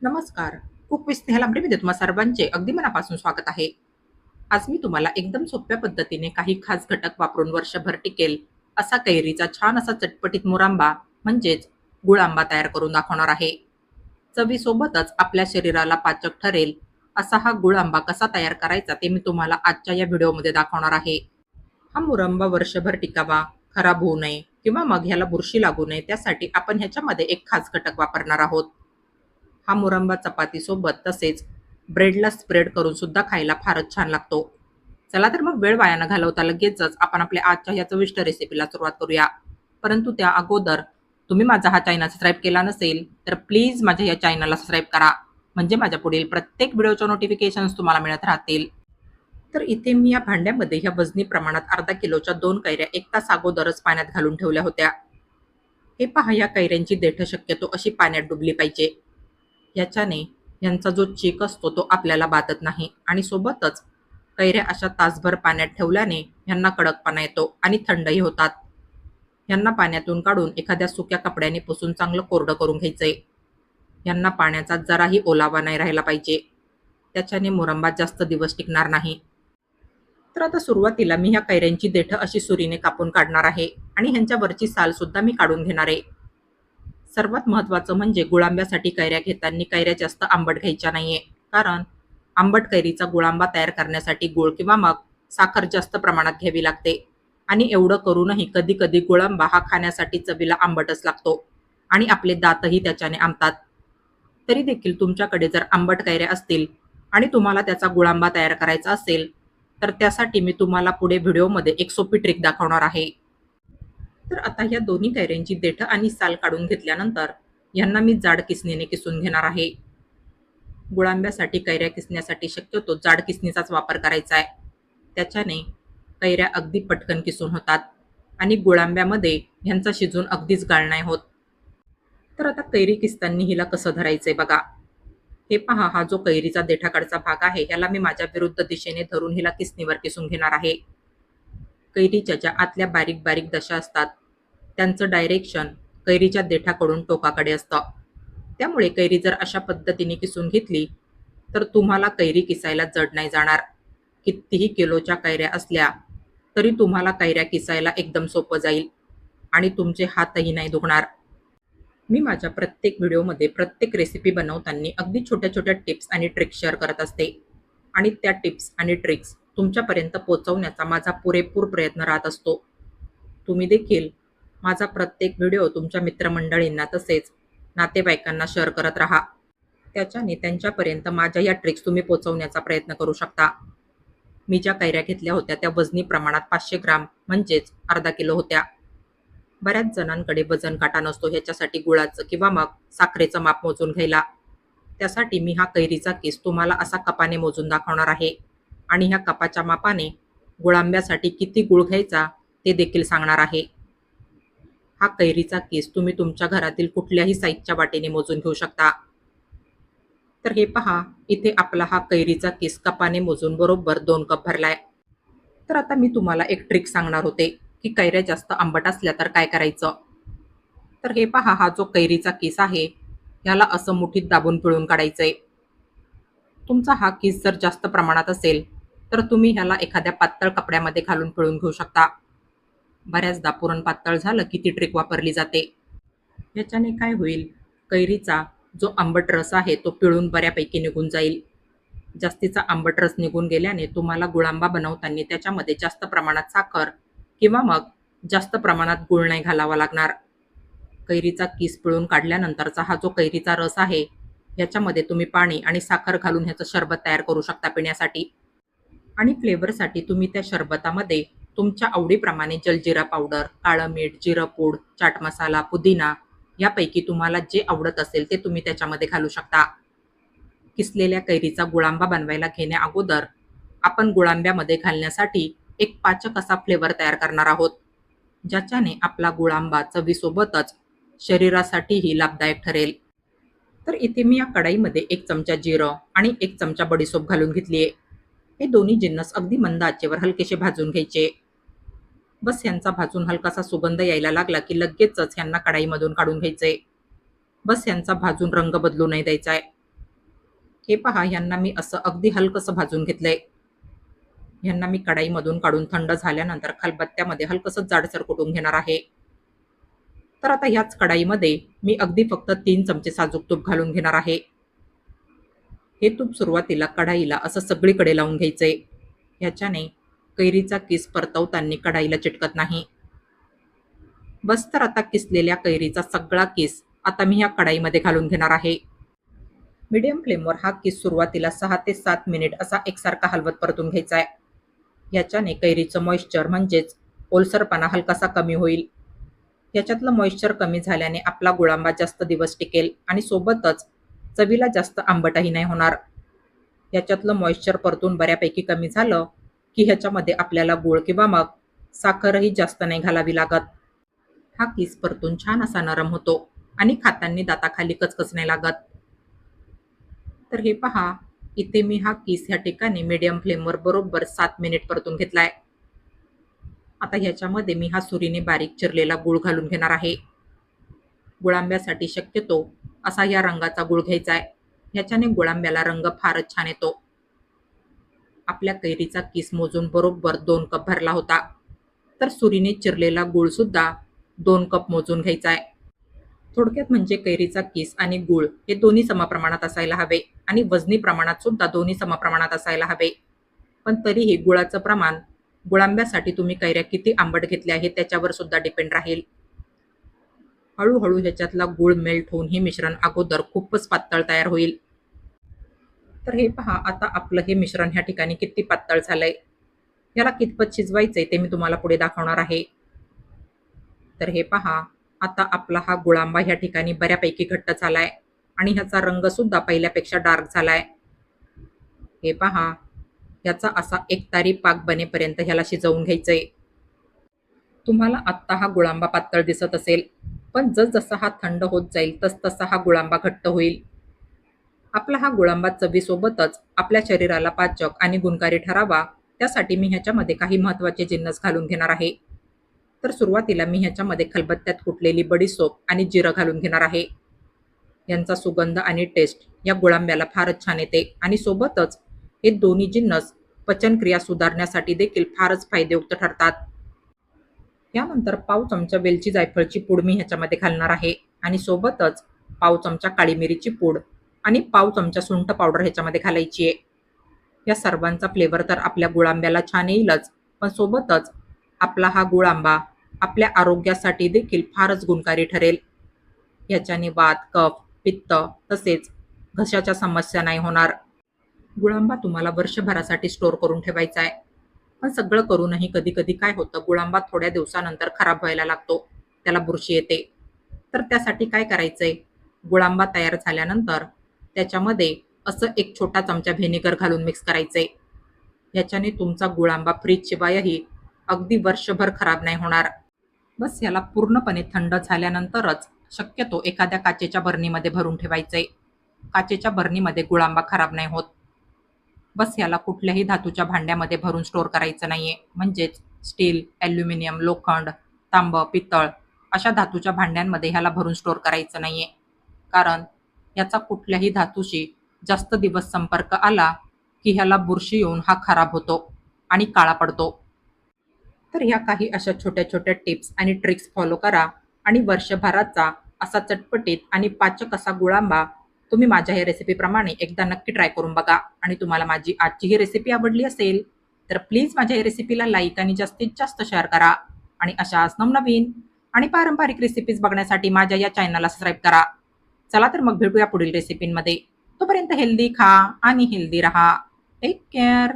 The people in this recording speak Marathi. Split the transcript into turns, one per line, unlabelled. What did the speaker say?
नमस्कार. कुक विथ स्नेहल आंबेमध्ये तुम्हा सर्वांचे अगदी मनापासून स्वागत आहे. आज मी तुम्हाला एकदम सोप्या पद्धतीने काही खास घटक वापरून वर्षभर टिकेल असा कैरीचा छान असा चटपटीत मुरांबा म्हणजेच गुळ आंबा तयार करून दाखवणार आहे. चवीसोबतच आपल्या शरीराला पाचक ठरेल असा हा गुळ आंबा कसा तयार करायचा ते मी तुम्हाला आजच्या या व्हिडिओमध्ये दाखवणार आहे. हा मुरंबा वर्षभर टिकावा, खराब होऊ नये किंवा मग ह्याला बुरशी लागू नये त्यासाठी आपण ह्याच्यामध्ये एक खास घटक वापरणार आहोत. हा मुरंबा चपातीसोबत तसेच ब्रेडला स्प्रेड करून सुद्धा खायला फारच छान लागतो. चला तर मग वेळ वाया न घालवता लगेचच आपण आपल्या आजच्या या चविष्ट रेसिपीला सुरुवात करूया. परंतु त्या अगोदर तुम्ही माझा हा चॅनल सबस्क्राईब केला नसेल तर प्लीज माझ्या या चॅनलला सबस्क्राईब करा, म्हणजे माझ्या पुढील प्रत्येक व्हिडिओच्या नोटिफिकेशन्स तुम्हाला मिळत राहतील. तर इथे मी या भांड्यामध्ये ह्या वजनी प्रमाणात अर्धा किलोच्या 2 कैऱ्या 1 तास अगोदरच पाण्यात घालून ठेवल्या होत्या. हे पहा, या कैऱ्यांची देठं शक्यतो अशी पाण्यात डुबली पाहिजे. याच्याने यांचा जो चीक असतो तो आपल्याला बाधत नाही आणि सोबतच कैऱ्या अशा तासभर पाण्यात ठेवल्याने यांना कडकपणा येतो आणि थंडही होतात. यांना पाण्यातून काढून एखाद्या सुक्या कपड्याने पुसून चांगलं कोरडं करून घ्यायचंय. यांना पाण्याचा जराही ओलावा नाही राहिला पाहिजे, त्याच्याने मुरंबा जास्त दिवस टिकणार नाही. तर आता सुरुवातीला मी ह्या कैऱ्यांची देठं अशी सुरीने कापून काढणार आहे आणि ह्यांच्या वरची साल सुद्धा मी काढून घेणार आहे. सर्वात महत्त्वाचं म्हणजे गुळांब्यासाठी कैऱ्या घेताना कैऱ्या जास्त आंबट घ्यायच्या नाहीये, कारण आंबट कैरीचा गुळांबा तयार करण्यासाठी गूळ किंवा मग साखर जास्त प्रमाणात घ्यावी लागते आणि एवढं करूनही कधी कधी गुळांबा हा खाण्यासाठी चवीला आंबटच लागतो आणि आपले दातही त्याच्याने आंबतात. तरी देखील तुमच्याकडे जर आंबट कैऱ्या असतील आणि तुम्हाला त्याचा गुळांबा तयार करायचा असेल तर त्यासाठी मी तुम्हाला पुढे व्हिडिओमध्ये एक सोपी ट्रिक दाखवणार आहे. तर आता ह्या दोन्ही कैऱ्यांची देठं आणि साल काढून घेतल्यानंतर यांना मी जाड किसणीने किसून घेणार आहे. गुळांब्यासाठी कैऱ्या किसण्यासाठी शक्यतो जाड किसणीचाच वापर करायचा आहे. त्याच्याने कैऱ्या अगदी पटकन किसून होतात आणि गुळांब्यामध्ये ह्यांचा शिजून अगदीच गाळ नाही होत. तर आता कैरी किसताना हिला कसं धरायचंय बघा. हे पहा, हा जो कैरीचा देठाकडचा भाग आहे याला मी माझ्या विरुद्ध दिशेने धरून हिला किसणीवर किसून घेणार आहे. कैरीच्या ज्या आतल्या बारीक बारीक दशा असतात त्यांचं डायरेक्शन कैरीच्या देठाकडून टोकाकडे असतं. त्यामुळे कैरी जर अशा पद्धतीने किसून घेतली तर तुम्हाला कैरी किसायला जड नाही जाणार. कितीही किलोच्या कैऱ्या असल्या तरी तुम्हाला कैऱ्या किसायला एकदम सोपं जाईल आणि तुमचे हातही नाही दुखणार. मी माझ्या प्रत्येक व्हिडिओमध्ये प्रत्येक रेसिपी बनवताना अगदी छोट्या छोट्या टिप्स आणि ट्रिक्स शेअर करत असते आणि त्या टिप्स आणि ट्रिक्स तुमच्यापर्यंत पोहोचवण्याचा माझा पुरेपूर प्रयत्न राहत असतो. तुम्ही देखील माझा प्रत्येक व्हिडिओ तुमच्या मित्रमंडळींना तसेच नातेवाईकांना शेअर करत राहा. त्याच्याने त्यांच्यापर्यंत माझ्या या ट्रिक्स तुम्ही पोहोचवण्याचा प्रयत्न करू शकता. मी ज्या कैऱ्या घेतल्या होत्या त्या वजनी प्रमाणात 500 ग्राम म्हणजेच अर्धा किलो होत्या. बऱ्याच जणांकडे वजन काटा नसतो ह्याच्यासाठी गुळाचं किंवा मग साखरेचं माप मोजून घ्यायला. त्यासाठी मी हा कैरीचा किस तुम्हाला असा कपाने मोजून दाखवणार आहे आणि ह्या कपाच्या मापाने गुळांब्यासाठी किती गुळ घ्यायचा ते देखील सांगणार आहे. हा कैरीचा किस तुम्ही तुमच्या घरातील कुठल्याही साईजच्या वाटेने मोजून घेऊ शकता. तर हे पहा, इथे आपला हा कैरीचा किस कपाने मोजून बरोबर 2 कप भरलाय. तर आता मी तुम्हाला एक ट्रिक सांगणार होते की कैऱ्या जास्त आंबट असल्या तर काय करायचं. तर हे पहा, हा जो कैरीचा किस आहे याला असं मुठीत दाबून पिळून काढायचंय. तुमचा हा किस जर जास्त प्रमाणात असेल तर तुम्ही ह्याला एखाद्या पातळ कपड्यामध्ये घालून पिळून घेऊ शकता. बऱ्याचदा पुरण पातळ झालं की ती ट्रिक वापरली जाते. याच्याने काय होईल, कैरीचा जो आंबट रस आहे तो पिळून बऱ्यापैकी निघून जाईल. जास्तीचा आंबट रस निघून गेल्याने तुम्हाला गुळांबा बनवताना त्याच्यामध्ये जास्त प्रमाणात साखर किंवा मग जास्त प्रमाणात गूळ नाही घालावा लागणार. कैरीचा किस पिळून काढल्यानंतरचा हा जो कैरीचा रस आहे याच्यामध्ये तुम्ही पाणी आणि साखर घालून ह्याचं शरबत तयार करू शकता पिण्यासाठी. आणि फ्लेवरसाठी तुम्ही त्या शरबतामध्ये तुमच्या आवडीप्रमाणे जलजिरा पावडर, काळं मीठ, जिरं पूड, चाट मसाला, पुदिना यापैकी तुम्हाला जे आवडत असेल ते तुम्ही त्याच्यामध्ये घालू शकता. किसलेल्या कैरीचा गुळांबा बनवायला घेण्या अगोदर आपण गुळांब्यामध्ये घालण्यासाठी एक पाचक असा फ्लेवर तयार करणार आहोत, ज्याच्याने आपला गुळांबा चवीसोबतच शरीरासाठीही लाभदायक ठरेल. तर इथे मी या कढईमध्ये 1 चमचा जिरं आणि 1 चमचा बडीशोप घालून घेतली आहे. हे दोन्ही जिन्नस अगदी मंद आचेवर हलकेसे भाजून घ्यायचे. बस यांचा भाजून हलकासा सुगंध यायला लागला की लगेचच यांना कढईमधून काढून घ्यायचंय. बस यांचा भाजून रंग बदलू नाही द्यायचा आहे. हे पहा, ह्यांना मी असं अगदी हलकंसं भाजून घेतलंय. ह्यांना मी कढाईमधून काढून थंड झाल्यानंतर खलबत्त्यामध्ये हलकंसं जाडसर कुटून घेणार आहे. तर आता ह्याच कढाईमध्ये मी अगदी फक्त 3 चमचे साजूक तूप घालून घेणार आहे. हे तूप सुरुवातीला कढाईला असं सगळीकडे लावून घ्यायचंय. ह्याच्याने कैरीचा किस परतवताना कढाईला चिटकत नाही. बस, तर आता किसलेल्या कैरीचा सगळा किस आता मी ह्या कढाईमध्ये घालून घेणार आहे. मीडियम फ्लेमवर हा किस सुरुवातीला 6 ते 7 मिनिट असा एकसारखा हलवत परतून घ्यायचा आहे. याच्याने कैरीचं मॉइश्चर म्हणजेच ओलसरपणा हलकासा कमी होईल. याच्यातलं मॉइश्चर कमी झाल्याने आपला गुळांबा जास्त दिवस टिकेल आणि सोबतच चवीला जास्त आंबटही नाही होणार. याच्यातलं मॉइश्चर परतून बऱ्यापैकी कमी झालं की ह्याच्यामध्ये आपल्याला गूळ किंवा मग साखरही जास्त नाही घालावी लागत. हा किस परतून छान असा नरम होतो आणि खाताना दाताखाली कचकच नाही लागत. तर हे पहा, इथे मी हा किस ह्या ठिकाणी मीडियम फ्लेमवर बरोबर 7 मिनिट परतून घेतलाय. आता ह्याच्यामध्ये मी हा सुरीने बारीक चिरलेला गूळ घालून घेणार आहे. गुळांब्यासाठी शक्यतो असा या रंगाचा गूळ घ्यायचा आहे. ह्याच्याने गुळांब्याला रंग फारच छान येतो. आपल्या कैरीचा किस मोजून बरोबर 2 कप भरला होता. तर सुरीने चिरलेला गूळ सुद्धा 2 कप मोजून घ्यायचा आहे. थोडक्यात म्हणजे कैरीचा किस आणि गूळ हे दोन्ही समप्रमाणात असायला हवे आणि वजनी प्रमाणात सुद्धा दोन्ही समप्रमाणात असायला हवे. पण तरीही गुळाचं प्रमाण गुळांब्यासाठी तुम्ही कैऱ्या किती आंबट घेतल्या आहे त्याच्यावर सुद्धा डिपेंड राहील. हळूहळू ह्याच्यातला गूळ मेल्ट होऊन हे मिश्रण अगोदर खूपच पातळ तयार होईल. तर हे पहा, आता आपलं हे मिश्रण ह्या ठिकाणी किती पातळ झालंय. याला कितपत शिजवायचंय ते मी तुम्हाला पुढे दाखवणार आहे. तर हे पहा, आता आपला हा गुळांबा ह्या ठिकाणी बऱ्यापैकी घट्ट झालाय आणि ह्याचा रंग सुद्धा पहिल्यापेक्षा डार्क झालाय. हे पहा, ह्याचा असा एकतारी पाक बनेपर्यंत ह्याला शिजवून घ्यायचंय. तुम्हाला आत्ता हा गुळांबा पातळ दिसत असेल, पण जसजसा हा थंड होत जाईल तसतसा हा गुळांबा घट्ट होईल. आपला हा गुळांबा चवीसोबतच आपल्या शरीराला पाचक आणि गुणकारी ठरावा, त्यासाठी मी ह्याच्यामध्ये काही महत्त्वाचे जिन्नस घालून घेणार आहे. तर सुरुवातीला मी ह्याच्यामध्ये खलबत्त्यात कुटलेली बडीशोप आणि जिरं घालून घेणार आहे. यांचा सुगंध आणि टेस्ट या गुळांब्याला फारच छान येते आणि सोबतच हे दोन्ही जिन्नस पचनक्रिया सुधारण्यासाठी देखील फारच फायदेयुक्त ठरतात. यानंतर पाव चमचा वेलची जायफळची पूड मी ह्याच्यामध्ये घालणार आहे आणि सोबतच पाव चमचा काळी मिरीची पूड आणि पाव चमचा सुंठ पावडर ह्याच्यामध्ये घालायची आहे. या सर्वांचा फ्लेवर तर आपल्या गुळांब्याला छान येईलच, पण सोबतच आपला हा गुळांबा आपल्या आरोग्यासाठी देखील फारच गुणकारी ठरेल. याच्याने वात, कफ, पित्त तसेच घशाच्या समस्या नाही होणार. गुळांबा तुम्हाला वर्षभरासाठी स्टोअर करून ठेवायचा आहे. पण सगळं करूनही कधी-कधी काय होतं, गुळांबा थोड्या दिवसानंतर खराब व्हायला लागतो. त्याला बुरशी येते. तर त्यासाठी काय करायचंय, गुळांबा तयार झाल्यानंतर त्याच्यामध्ये असं 1 छोटा चमचा व्हिनेगर घालून मिक्स करायचंय. ह्याच्याने तुमचा गुळांबा फ्रीजशिवायही अगदी वर्षभर खराब नाही होणार. बस, याला पूर्णपणे थंड झाल्यानंतरच शक्यतो एखाद्या काचेच्या बरणीमध्ये भरून ठेवायचंय. काचेच्या बरणीमध्ये गुळांबा खराब नाही होत. बस, याला कुठल्याही धातूच्या भांड्यामध्ये भरून स्टोअर करायचं नाहीये. म्हणजेच स्टील, ॲल्युमिनियम, लोखंड, तांबं, पितळ अशा धातूच्या भांड्यांमध्ये ह्याला भरून स्टोअर करायचं नाहीये. कारण याचा कुठल्याही धातूशी जास्त दिवस संपर्क आला की ह्याला बुरशी येऊन हा खराब होतो आणि काळा पडतो. तर ह्या काही अशा छोट्या-छोट्या टिप्स आणि ट्रिक्स फॉलो करा आणि वर्षभराचा असा चटपटीत आणि पाचक असा गुळांबा तुम्ही माझ्या या रेसिपीप्रमाणे एकदा नक्की ट्राय करून बघा. आणि तुम्हाला माझी आजची ही रेसिपी आवडली असेल तर प्लीज माझ्या या रेसिपीला लाईक आणि जास्तीत जास्त शेअर करा. आणि अशाच नवनवीन आणि पारंपरिक रेसिपीज बघण्यासाठी माझ्या या चॅनलला सबस्क्राईब करा. चला तर मग भेटूया पुढील रेसिपींमध्ये. तोपर्यंत हेल्दी खा आणि हेल्दी रहा. Take care.